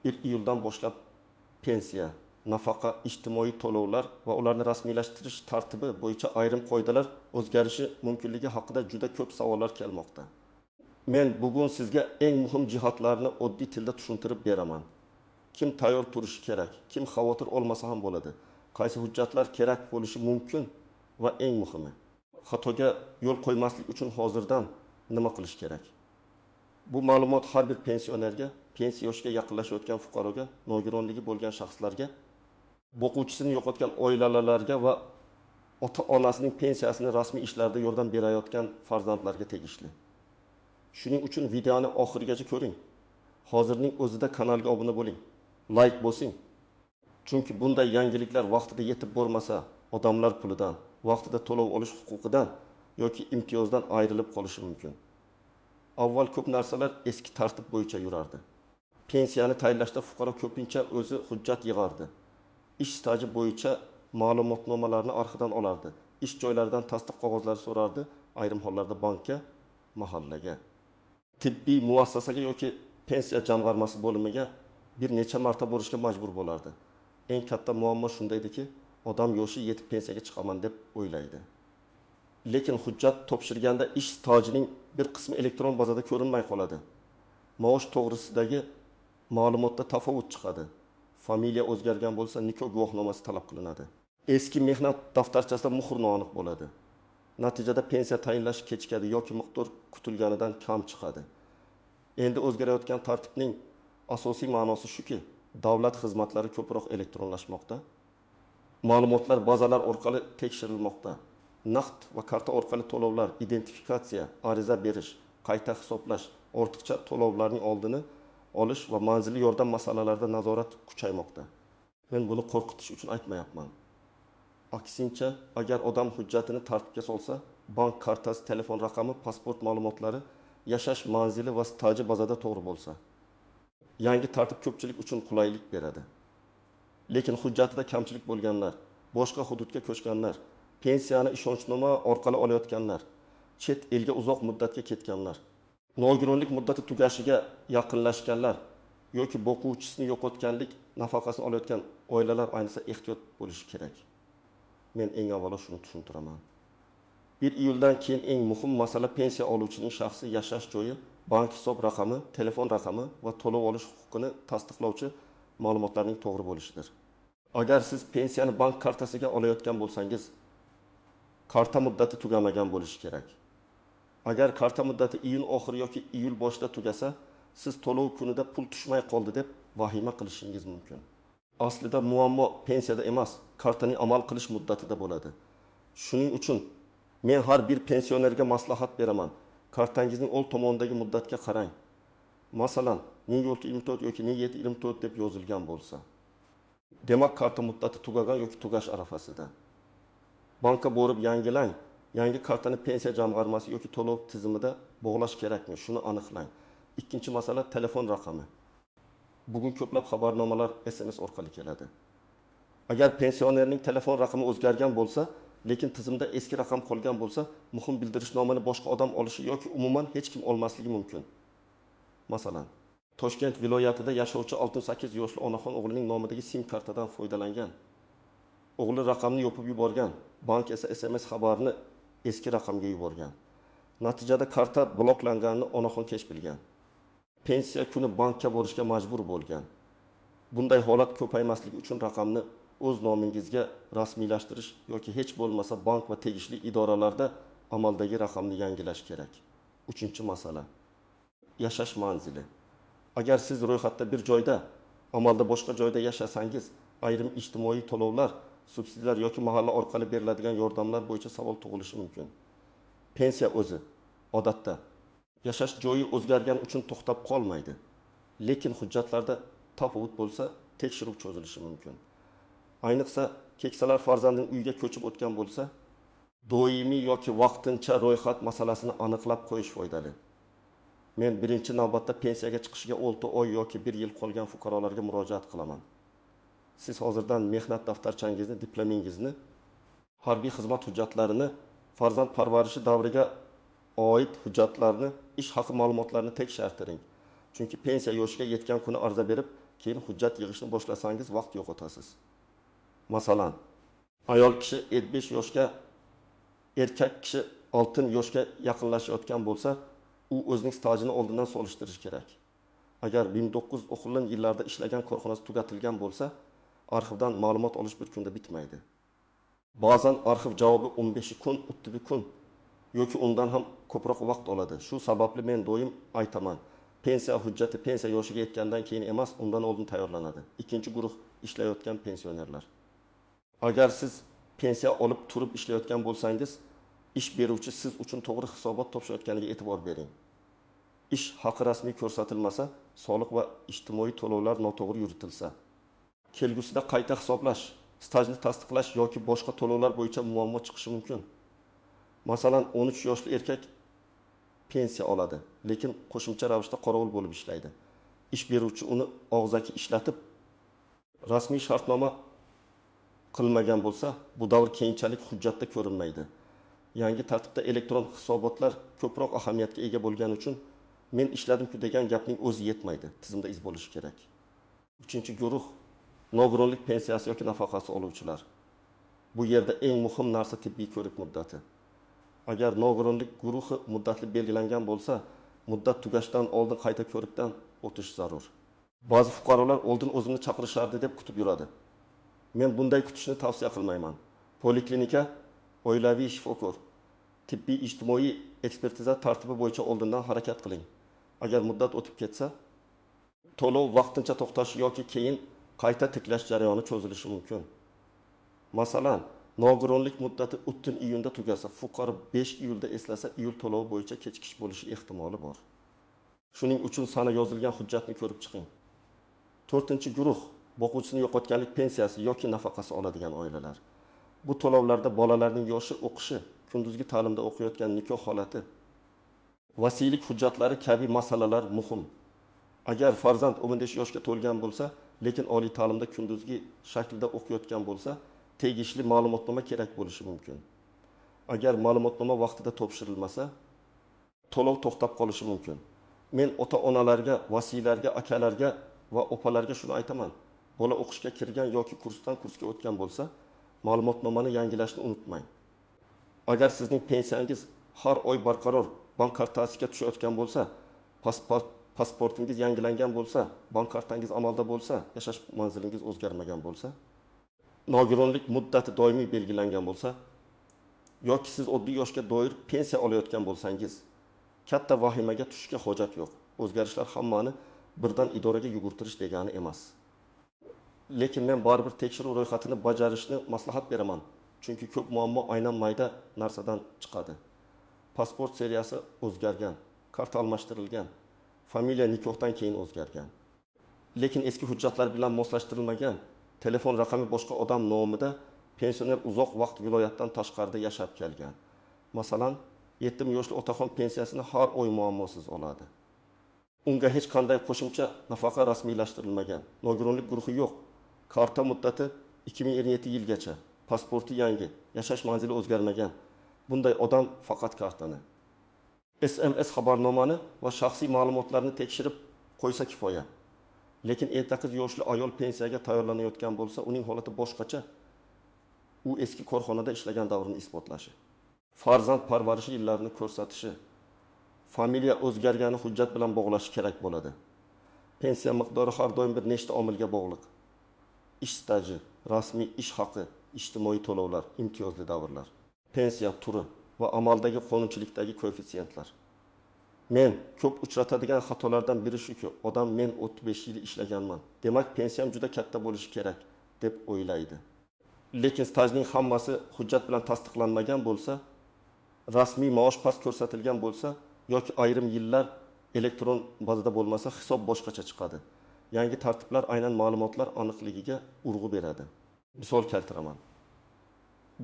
1 iyuldan boshlab pensiya, nafaqa, ijtimoiy to'lovlar va ularni rasmiylashtirish tartibi bo'yicha ayrim qoidalar o'zgarishi mumkinligi haqida juda ko'p savollar kelmoqda. Men bugun sizga eng muhim jihatlarni oddiy tilda tushuntirib beraman. Kim tayyor turishi kerak, kim xavotir olmasa ham bo'ladi. Qaysi hujjatlar kerak bo'lishi mumkin va eng muhimi, xatoga yo'l qo'ymaslik uchun hozirdan nima qilish kerak? Bu ma'lumot har bir pensionerga, pensiya yoshiga yaqinlashayotgan fuqaroga, nogironligi bo'lgan shaxslarga, o'quvchisini yo'qotgan oilalarga va ota-onasining pensiyasini rasmiy ishlarda yordam berayotgan farzandlarga tegishli. Shuning uchun videoni oxirigacha ko'ring. Hozirning o'zida kanalga obuna bo'ling. Like bosing. Chunki bunday yangiliklar vaqtida yetib bormasa, odamlar pulidan, vaqtida to'lov olish huquqidan yoki imtiyozdan ayrilib qolishi mumkin. Avval ko'p narsalar eski tartib bo'yicha yurardi. Pensiyani tayinlashda fuqaro ko'pincha o'zi hujjat yig'ardi. Ish staji bo'yicha ma'lumotnomalarni arxidan olardi. Ish joylaridan tasdiq qog'ozlari so'rardi, ayrim hollarda bankka, mahallaga, tibbiy muassasaga yoki pensiya jamg'armasi bo'limiga bir necha marta borishga majbur bo'lardi. Eng katta muammo shunda ediki, odam yoshi yetib pensiyaga chiqaman deb o'ylaydi. Lekin hujjat topshirganda ish stajining bir qismi elektron bazada ko'rinmay qoladi. Maosh to'g'risidagi ma'lumotda tafovut chiqadi. Familiya o'zgargan bo'lsa, nikoh guvohnomasi talab qilinadi. Eski mehnat daftarchasida muhr noaniq bo'ladi. Natijada pensiya tayinlash kechikadi yoki miqdor kutilganidan kam chiqadi. Endi o'zgarayotgan tartibning asosiy ma'nosi shuki, davlat xizmatlari ko'proq elektronlashmoqda. Ma'lumotlar bazalar orqali tekshirilmoqda. Naqd va karta orqali to'lovlar, identifikatsiya, ariza berish, qayta hisoblash, ortiqcha to'lovlarning oldini olish va manzilli yordam masalalarida nazorat kuchaymoqda. Men buni qo'rqitish uchun aytmayapman. Aksincha, agar odam hujjatini tartibga solsa, bank kartasi, telefon raqami, pasport ma'lumotlari, yashash manzili va staji bazada to'g'ri bo'lsa, yangi tartib ko'pchilik uchun qulaylik beradi. Lekin hujjatida kamchilik bo'lganlar, boshqa hududga ko'chganlar, pensiyani ishonchnoma orqali olayotganlar, chet elga uzoq muddatga ketganlar, nogironlik muddati tugashiga yaqinlashganlar yoki o'quvchisini yo'qotganlik nafaqasini olayotgan oilalar ayniqsa ehtiyot bo'lishi kerak. Men eng avvalo shuni tushuntiraman. 1 iyuldan keyin eng muhim masala pensiya oluvchining shaxsiy yashash joyi, bank hisob raqami, telefon raqami va to'lov olish huquqini tasdiqlovchi ma'lumotlarning to'g'ri bo'lishidir. Agar siz pensiyani bank kartasiga olayotgan bo'lsangiz, karta muddati tugamagan bo'lishi kerak. Agar karta muddati iyun oxiri yoki iyul boshida tugasa, siz to'lov kunida pul tushmay qoldi deb vahima qilishingiz mumkin. Aslida muammo pensiyada emas, kartaning amal qilish muddatida bo'ladi. Shuning uchun men har bir pensionerga maslahat beraman. Kartangizning old tomonidagi muddatga qarang. Masalan, 1024 yoki 1724 deb yozilgan bo'lsa, demak karta muddati tugagan yoki tugash arafasida. Banka borib yangilang. Yangi kartani pensiya jamg'armasi yoki to'lov tizimida bog'lash kerakmi? Shuni aniqlang. Ikkinchi masala telefon raqami. Bugun ko'plab xabarnomalar SMS orqali keladi. Agar pensionerning telefon raqami o'zgargan bo'lsa, lekin tizimda eski raqam qolgan bo'lsa, muhim bildirishnomani boshqa odam olishi yoki umuman hech kim olmasligi mumkin. Masalan, Toshkent viloyatida yashovchi 68 yoshli onaxon o'g'lining nomidagi SIM kartadan foydalangan. O'g'li raqamni yopib yuborgan, bank esa SMS xabarini eski raqamga yuborgan. Natijada karta bloklanganini onaxon kech bilgan. Pensiya kuni bankka borishga majbur bo'lgan. Bunday holat ko'paymasligi uchun raqamni o'z nomingizga rasmiylashtirish yoki hech bo'lmasa bank va tegishli idoralarda amaldagi raqamni yangilash kerak. Uchinchi masala. Yashash manzili. Agar siz ro'yxatda bir joyda, amalda boshqa joyda yashasangiz, ayrim ijtimoiy to'lovlar, subsidiyalar yoki mahalla orqali beriladigan yordamlar bo'yicha savol tug'ilishi mumkin. Pensiya o'zi odatda yashash joyi o'zgargani uchun to'xtab qolmaydi. Lekin hujjatlarda tafovut bo'lsa, tekshiruv cho'zilishi mumkin. Ayniqsa keksalar farzandining uyiga ko'chib o'tgan bo'lsa, doimiy yoki vaqtincha ro'yxat masalasini aniqlab qo'yish foydali. Men birinchi navbatda pensiyaga chiqishiga 6 oy yoki 1 yil qolgan fuqarolarga murojaat qilaman. Siz hozirdan mehnat daftarchangizni, diplomingizni, harbiy xizmat hujjatlarini, farzand parvarishi davriga oid hujjatlarni, ish haqi ma'lumotlarini tekshirtiring. Chunki pensiya yoshiga yetgan kuni ariza berib, keyin hujjat yig'ishni boshlasangiz vaqt yo'qotasiz. Masalan, ayol kishi 55 yoshga, erkak kishi 6 yoshga yaqinlashayotgan bo'lsa, u o'zining stajini oldindan solishtirishi kerak. Agar 1990 yillarda ishlagan korxonasi tugatilgan bo'lsa, arxivdan ma'lumot olish bir kunda bitmaydi. Ba'zan arxiv javobi 15 kun, 30 kun yoki undan ham ko'proq vaqt oladi. Shu sababli men doim aytaman, pensiya hujjati pensiya yoshiga yetgandan keyin emas, undan oldin tayyorlanadi. Ikkinchi guruh ishlayotgan pensionerlar. Agar siz pensiya olib turib ishlayotgan bo'lsangiz, ish beruvchi siz uchun to'g'ri hisobot topshirayotganiga e'tibor bering. Ish haqi rasmiy ko'rsatilmasa, soliq va ijtimoiy to'lovlar noto'g'ri yuritilsa, kelgusida qayta hisoblash, stajni tasdiqlash yoki boshqa to'lovlar bo'yicha muammo chiqishi mumkin. Masalan, 13 yoshli erkak pensiya oladi, lekin qo'shimcha ravishda qorovul bo'lib ishlaydi. Ish beruvchi uni og'zaki ishlatib, rasmiy shartnoma qilmagan bo'lsa, bu davr keyinchalik hujjatda ko'rinmaydi. Yangi tartibda elektron hisobotlar ko'proq ahamiyatga ega bo'lgani uchun men ishladim-ku degan gapning o'zi yetmaydi. Tizimda iz bo'lishi kerak. 3-guruh nogironlik pensiyasi yoki nafaqasi oluvchilar. Bu yerda eng muhim narsa tibbiy ko'rik muddati. Agar nogironlik guruhi muddatli belgilangan bo'lsa, muddat tugashidan oldin qayta ko'rikdan o'tish zarur. Ba'zi fuqarolar oldin o'zini chaqirishardi deb kutib yuradi. Men bunday kutishni tavsiya qilmayman. Poliklinika, oilaviy shifokor, tibbiy ijtimoiy ekspertiza tartibi bo'yicha oldindan harakat qiling. Agar muddat o'tib ketsa, to'lov vaqtincha to'xtashi yoki keyin qayta tiklash jarayoni cho'zilishi mumkin. Masalan, nogironlik muddati 30 iyunda tugasa, fuqaro 5 iyulda eslasa, iyul to'lovi bo'yicha kechikish bo'lishi ehtimoli bor. Shuning uchun sana yozilgan hujjatni ko'rib chiqing. 4-guruh boquvchisini yo'qotganlik pensiyasi yoki nafaqasi oladigan oilalar. Bu to'lovlarda bolalarning yoshi, o'qishi, kunduzgi ta'limda o'qiyotgan nikoh holati, vasiylik hujjatlari kabi masalalar muhim. Agar farzand 15 yoshga to'lgan bo'lsa, lekin oliy ta'limda kunduzgi shaklda o'qiyotgan bo'lsa, tegishli ma'lumotnoma kerak bo'lishi mumkin. Agar ma'lumotnoma vaqtida topshirilmasa, to'lov to'xtab qolishi mumkin. Men ota-onalarga, vasiylarga, akalarga va opalarga shuni aytaman. Bola o'qishga kirgan yoki kursdan kursga o'tgan bo'lsa, ma'lumotnomani yangilashni unutmang. Agar sizning pensiyangiz har oy barqaror bank kartasiga tushayotgan bo'lsa, pasportingiz yangilangan bo'lsa, bank kartangiz amalda bo'lsa, yashash manzilingiz o'zgarmagan bo'lsa, nogironlik muddati doimiy belgilangan bo'lsa, yoki siz oddiy yoshga doir pensiya olayotgan bo'lsangiz, katta vahimaga tushishga hojat yo'q. O'zgarishlar hammani birdan idoraga yugurtirish degani emas. Lekin men baribir tekshiruv ro'yxatini bajarishni maslahat beraman. Chunki ko'p muammo aynan mayda narsadan chiqadi. Pasport seriyasi o'zgargan, karta almashtirilgan, familiya nikohdan keyin o'zgargan. Lekin eski hujjatlar bilan moslashtirilmagan, telefon raqami boshqa odam nomida pensioner uzoq vaqt viloyatdan tashqarida yashab kelgan. Masalan, 7 yoshli otaxon pensiyasini har oy muammosiz oladi. Unga hech qanday qo'shimcha nafaqa rasmiylashtirilmagan, nogironlik guruhi yo'q. Karta muddati 2027 yilgacha, pasporti yangi, yashash manzili o'zgarmagan. Bunday odam faqat kartani, SMS xabarnomani va shaxsiy ma'lumotlarni tekshirib qo'ysa kifoya. Lekin 8 yoshli ayol pensiyaga tayyorlanayotgan bo'lsa, uning holati boshqacha. U eski korxonada ishlagan davrini isbotlashi, farzand parvarishi yillarini ko'rsatishi, familiya o'zgargani hujjat bilan bog'lashi kerak bo'ladi. Pensiya miqdori har doim bir nechta omilga bog'liq. Ish staji, rasmiy ish haqi, ijtimoiy to'lovlar, imtiyozli davrlar, pensiya turi va amaldagi qonunchilikdagi koeffitsiyentlar. Men ko'p uchratadigan xatolardan biri shuki, odam men 35 yil ishlaganman, demak pensiyam juda katta bo'lishi kerak deb o'ylaydi. Lekin stajning hammasi hujjat bilan tasdiqlanmagan bo'lsa, rasmiy maosh past ko'rsatilgan bo'lsa yoki ayrim yillar elektron bazada bo'lmasa, hisob boshqacha chiqadi. Yangi tartiblar aynan ma'lumotlar aniqligiga urg'u beradi. Misol keltiraman.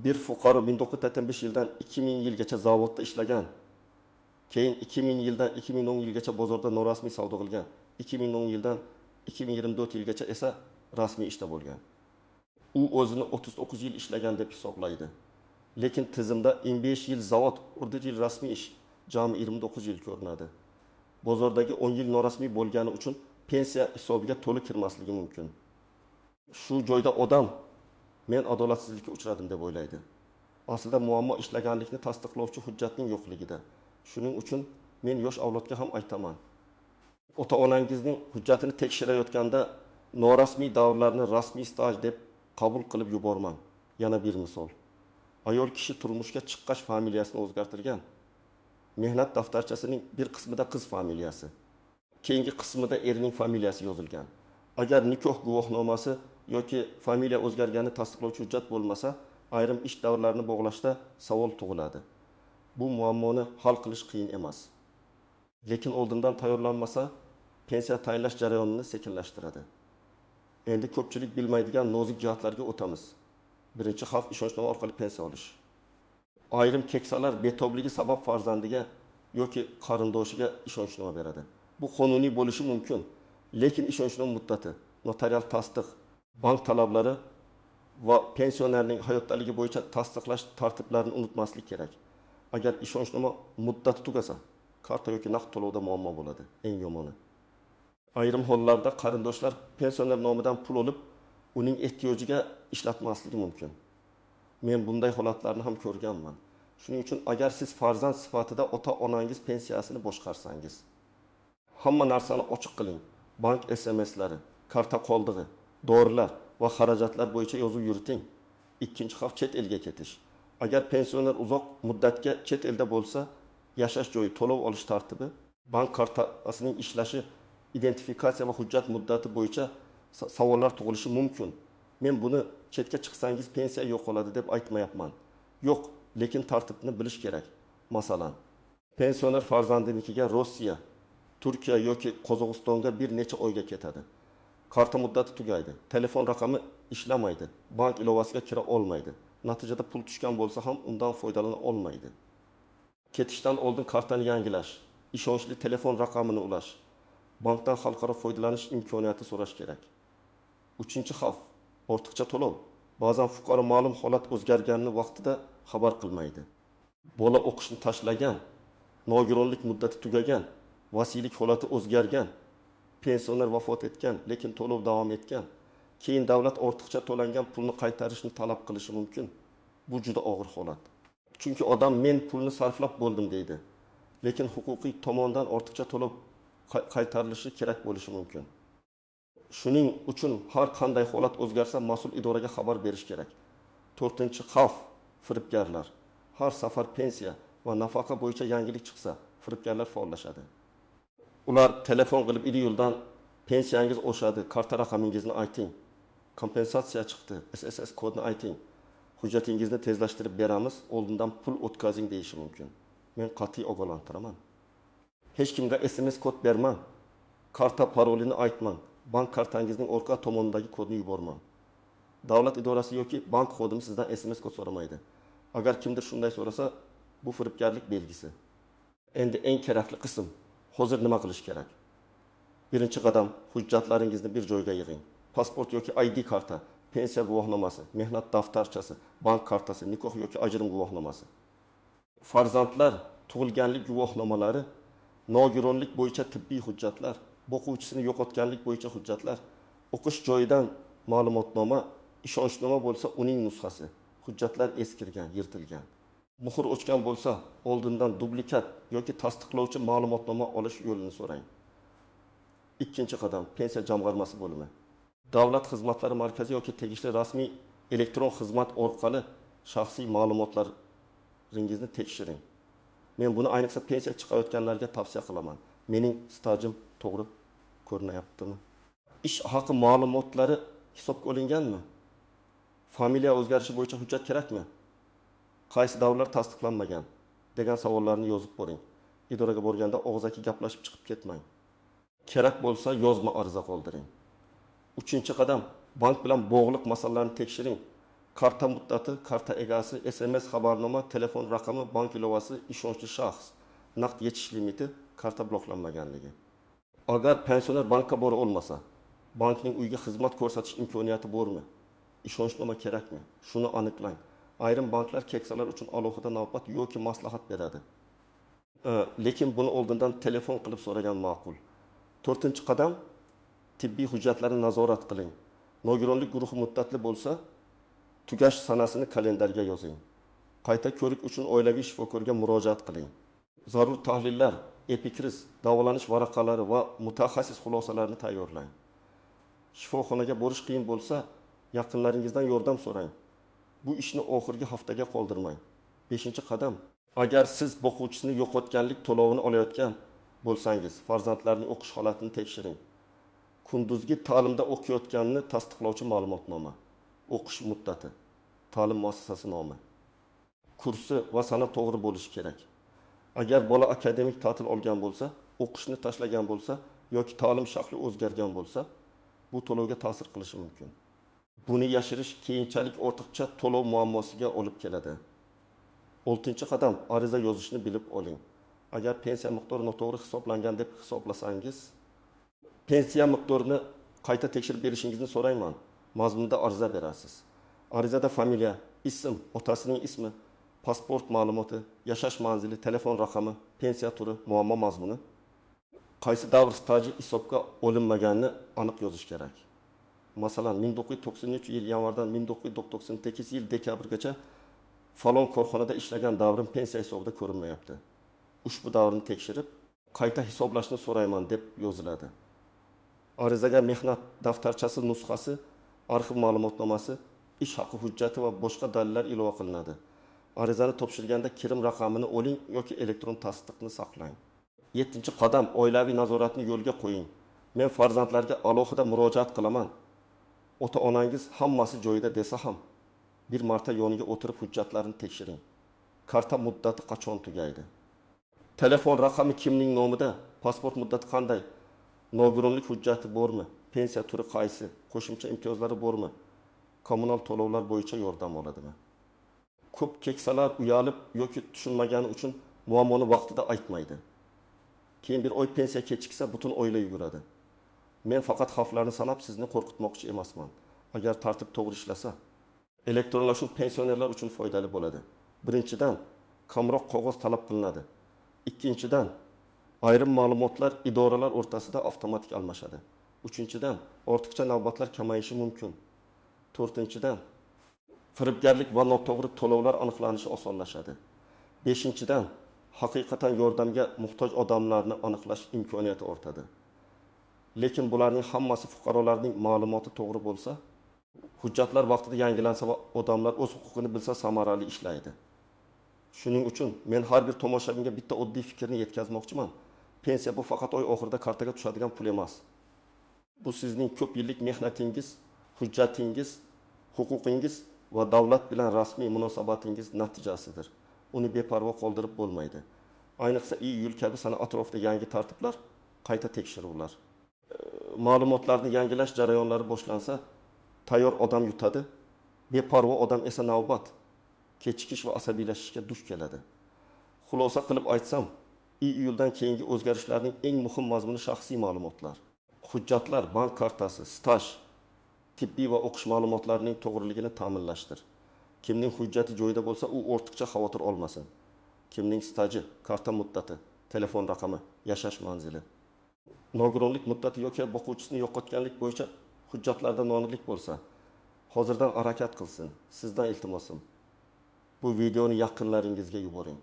Bir fuqaro 1985 yildan 2000 yilgacha zavodda ishlagan. Keyin 2000 yildan 2010 yilgacha bozorda norasmiy savdo qilgan. 2010 yildan 2024 yilgacha esa rasmiy ishda bo'lgan. U o'zini 39 yil ishlagan deb hisoblaydi. Lekin tizimda 25 yil zavod, 4 yil rasmiy ish, jami 29 yil ko'rinadi. Bozordagi 10 yil norasmiy bo'lgani uchun pensiya hisobiga to'liq kirmasligi mumkin. Shu joyda odam men adolatsizlikka uchradim deb o'ylaydi. Aslida muammo ishlaganlikni tasdiqlovchi hujjatning yo'qligida. Shuning uchun men yosh avlodga ham aytaman. Ota-onangizning hujjatini tekshirayotganda norasmiy davrlarni rasmiy staj deb qabul qilib yubormang. Yana bir misol. Ayol kishi turmushga chiqqach familiyasini o'zgartirgan. Mehnat daftarchasining bir qismida qiz familiyasi, keyingi qismida erning familiyasi yozilgan. Agar nikoh guvohnomasi yoki familiya o'zgarganini tasdiqlovchi hujjat bo'lmasa, ayrim ish davrlarini bog'lashda savol tug'iladi. Bu muammoni hal qilish qiyin emas. Lekin oldindan tayyorlanmasa, pensiya tayinlash jarayonini sekinlashtiradi. Endi ko'pchilik bilmaydigan nozik jihatlarga o'tamiz. Birinchi xavf ishonchnoma orqali pensiya olish. Ayrim keksalar betobligi sabab farzandiga yoki qarindoshiga ishonchnoma beradi. Bu qonuniy bo'lishi mumkin, lekin ishonchnoma muddati, notarial tasdiq, bank talablari va pensionerning hayotdaligi bo'yicha tasdiqlash tartiblarini unutmaslik kerak. Agar ishonchnoma muddati tugasa, karta yoki naqd to'lovda muammo bo'ladi, eng yomoni. Ayrim hollarda qarindoshlar pensioner nomidan pul olib, uning ehtiyojiga ishlatmasligi mumkin. Men bunday holatlarni ham ko'rganman. Shuning uchun agar siz farzand sifatida ota-onangiz pensiyasini boshqarsangiz, hamma narsani ochiq qiling. Bank SMSlari, karta qoldig'i, dorilar va xarajatlar bo'yicha yozuv yuriting. Ikkinchi xavf chet elga ketish. Agar pensioner uzoq muddatga chet elda bo'lsa, yashash joyi, to'lov olish tartibi, bank kartasining ishlashi, identifikatsiya va hujjat muddati bo'yicha savollar tug'ilishi mumkin. Men buni chetga chiqsangiz pensiya yo'qoladi deb aytmayapman. Yo'q, lekin tartibni bilish kerak. Masalan, pensioner farzandinikiga Rossiya, Turkiya yoki Qozog'istonga bir necha oyga ketadi. Karta muddati tugaydi. Telefon raqami ishlamaydi. Bank ilovasiga kira olmaydi. Natijada pul tushgan bo'lsa ham undan foydalana olmaydi. Ketishdan oldin kartani yangilash, ishonchli telefon raqamini ulash, bankdan xalqaro foydalanish imkoniyati so'rash kerak. Uchinchi xavf, ortiqcha to'lov. Ba'zan fuqaro ma'lum holat o'zgarganini vaqtida xabar qilmaydi. Bola o'qishni tashlagan, nogironlik muddati tugagan, vasiylik holati o'zgargan, pensioner vafot etgan, lekin to'lov davom etgan. Keyin davlat ortiqcha to'langan pulni qaytarishni talab qilishi mumkin. Bu juda og'ir holat. Chunki odam men pulni sarflab bo'ldim deydi. Lekin huquqiy tomondan ortiqcha to'lov qaytarilishi kerak bo'lishi mumkin. Shuning uchun har qanday holat o'zgarsa, mas'ul idoraga xabar berish kerak. 4-chi xavf, firibgarlar. Har safar pensiya va nafaqa bo'yicha yangilik chiqsa, firibgarlar faollashadi. Ular telefon qilib iyuldan pensiyangiz oshadi, karta raqamingizni ayting. Kompensatsiya chiqdi, SSS kodini ayting. Hujjatingizni tezlashtirib beramiz, oldindan pul o'tkazing deyishi mumkin. Men qat'iy ogohlantiraman. Hech kimga SMS kod bermang. Karta parolini aytmang. Bank kartangizning orqa tomonidagi kodni yubormang. Davlat idorasi yoki bank xodimi sizdan SMS kod so'ramaydi. Agar kimdir shunday so'rasa, bu firibgarlik belgisi. Endi eng kerakli qism, hozir nima qilish kerak? Birinchi qadam, hujjatlaringizni bir joyga yig'ing. Pasport yoki ID karta, pensiya guvohnomasi, mehnat daftarchasi, bank kartasi, nikoh yoki ajrim guvohnomasi. Farzandlar tug'ilganlik guvohnomalari, nogironlik bo'yicha tibbiy hujjatlar, o'quvchisini yo'qotganlik bo'yicha hujjatlar, o'qish joyidan ma'lumotnoma, ishonchnoma bo'lsa uning nusxasi, hujjatlar eskirgan, yirtilgan. Muhr o'chgan bo'lsa, oldindan dublikat yoki tasdiqlovchi ma'lumotnoma olish yo'lini so'rang. Ikkinchi qadam, pensiya jamg'armasi bo'limi. Davlat xizmatlari markazi yoki tegishli rasmiy elektron xizmat orqali shaxsiy ma'lumotlaringizni tekshiring. Men buni ayniqsa pensiya chiqayotganlarga tavsiya qilaman. Mening stajim to'g'ri ko'rinayaptimi? Ish haqi ma'lumotlari hisobga olinganmi? Familiya o'zgarishi bo'yicha hujjat kerakmi? Qaysi davrlar tasdiqlanmagan degan savollarni yozib boring. Idoraga borganda og'zaki gaplashib chiqib ketmang. Kerak bo'lsa yozma ariza qoldiring. Uchinchi qadam, bank bilan bog'liq masalalarni tekshiring. Karta muddati, karta egasi, SMS xabarnoma, telefon raqami, bank ilovasi, ishonchli shaxs, naqd yetish limiti, karta bloklanmaganligi. Agar pensioner bankka bora olmasa, bankning uyga xizmat ko'rsatish imkoniyati bormi? Ishonchnoma kerakmi? Shuni aniqlang. Ayrim banklar keksalar uchun alohida navbat yoki maslahat beradi. Lekin buni oldindan telefon qilib so'ragan ma'qul. 4-qadam, Tibbiy hujjatlarni nazorat qiling. Nogironlik guruhi muddatli bo'lsa, tugash sanasini kalendarga yozing. Qayta ko'rik uchun oilaviy shifokorga murojaat qiling. Zarur tahlillar, epikriz, davolanish varaqalari va mutaxassis xulosalarini tayyorlang. Shifoxonaga borish qiyin bo'lsa, yaqinlaringizdan yordam so'rang. Bu ishni oxirgi haftaga qoldirmang. 5-qadam. Agar siz boquvchisini yo'qotganlik to'lovini olayotgan bo'lsangiz, farzandlarning o'qish holatini tekshiring. Kunduzgi ta'limda o'qiyotganini tasdiqlovchi ma'lumotnoma, o'qish muddati, ta'lim muassasasi nomi, kursi va sana to'g'ri bo'lishi kerak. Agar bola akademik ta'til olgan bo'lsa, o'qishni tashlagan bo'lsa yoki ta'lim shakli o'zgargan bo'lsa, bu to'lovga ta'sir qilishi mumkin. Buni yashirish keyinchalik ortiqcha to'lov muammosiga olib keladi. 6-qadam, ariza yozishni bilib oling. Agar pensiya miqdori noto'g'ri hisoblangan deb hisoblasangiz, pensiya miqdorini qayta tekshirib berishingizni so'rayman. Mazmunda ariza berasiz. Arizada familiya, ism, otasining ismi, pasport ma'lumoti, yashash manzili, telefon raqami, pensiya turi, muammo mazmuni, qaysi davr staji hisobga olinmaganini aniq yozish kerak. Masalan, 1993 yil yanvardan 1998 yil dekabrgacha falon korxonada ishlagan davrim pensiya hisobida ko'rinmayapti. Ushbu davrni tekshirib, qayta hisoblashni so'rayman deb yoziladi. Arizaga mehnat daftarchasi nusxasi, arxiv ma'lumotnomasi, ish haqi hujjati va boshqa dalillar ilova qilinadi. Arizani topshirganda kirim raqamini oling yoki elektron tasdiqni saqlang. 7-qadam, oilaviy nazoratni yo'lga qo'ying. Men farzandlarga alohida murojaat qilaman. Ota-onangiz hammasi joyida desa ham, bir marta yoniga o'tirib hujjatlarini tekshiring. Karta muddati qachon tugaydi? Telefon raqami kimning nomida? Pasport muddati qanday? Nogironlik hujjati bormi? Pensiya turi qaysi? Qo'shimcha imtiyozlari bormi? Kommunal to'lovlar bo'yicha yordam oladimi? Ko'p keksalar uyalib yoki tushunmagani uchun muammoni vaqtida aytmaydi. Keyin bir oy pensiya kechiksa butun oila yuguradi. Men faqat xavflarni sanab sizni qo'rqitmoqchi emasman. Agar tartib to'g'ri ishlasa, elektronlashuv pensionerlar uchun foydali bo'ladi. Birinchidan, kamroq qog'oz talab qilinadi. Ikkinchidan, ayrim ma'lumotlar idoralar o'rtasida avtomatik almashadi. Uchinchidan, ortiqcha navbatlar kamayishi mumkin. To'rtinchidan, firibgarlik va noto'g'ri to'lovlar aniqlanishi osonlashadi. Beshinchidan, haqiqatan yordamga muhtoj odamlarni aniqlash imkoniyati ortadi. Lekin bularning hammasi fuqarolarning ma'lumoti to'g'ri bo'lsa, hujjatlar vaqtida yangilansa va odamlar o'z huquqini bilsa samarali ishlaydi. Shuning uchun men har bir tomoshabinga bitta oddiy fikrni yetkazmoqchiman. Pensiya bu faqat oy oxirida kartaga tushadigan pul emas. Bu sizning ko'p yillik mehnatingiz, hujjatingiz, huquqingiz va davlat bilan rasmiy munosabatingiz natijasidir. Uni beparvo qoldirib bo'lmaydi. Ayniqsa iyul kabi sana atrofida yangi tartiblar, qayta tekshiruvlar, ma'lumotlarni yangilash jarayonlari boshlansa, tayyor odam yutadi, beparvo odam esa navbat kechikish va asabiylashishga duch keladi. Xulosa qilib aytsam, iyuldan keyingi o'zgarishlarning eng muhim mazmuni shaxsiy ma'lumotlar. Hujjatlar, bank kartasi, staj, tibbiy va o'qish ma'lumotlarining to'g'riligini ta'minlashdir. Kimning hujjati joyida bo'lsa, u ortiqcha xavotir olmasin. Kimning staji, karta muddati, telefon raqami, yashash manzili, nogironlik muddati yoki boquvchisini yo'qotganlik bo'yicha hujjatlarda noaniqlik bo'lsa, hozirdan harakat qilsin. Sizdan iltimosim, bu videoni yaqinlaringizga yuboring.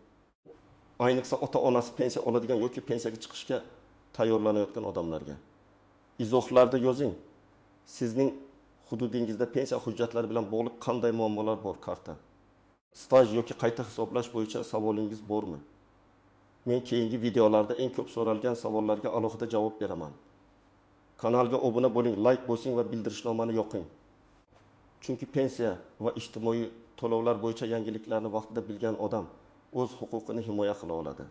Ayniqsa ota-onasi pensiya oladigan yoki pensiyaga chiqishga tayyorlanayotgan odamlarga. Izohlarda yozing. Sizning hududingizda pensiya hujjatlari bilan bog'liq qanday muammolar bor karta? Staj yoki qayta hisoblash bo'yicha savolingiz bormi? Men keyingi videolarda eng ko'p so'ralgan savollarga alohida javob beraman. Kanalga obuna bo'ling, like bosing va bildirishnomani yoqing. Chunki pensiya va ijtimoiy to'lovlar bo'yicha yangiliklarni vaqtida bilgan odam o'z huquqini himoya qila oladi.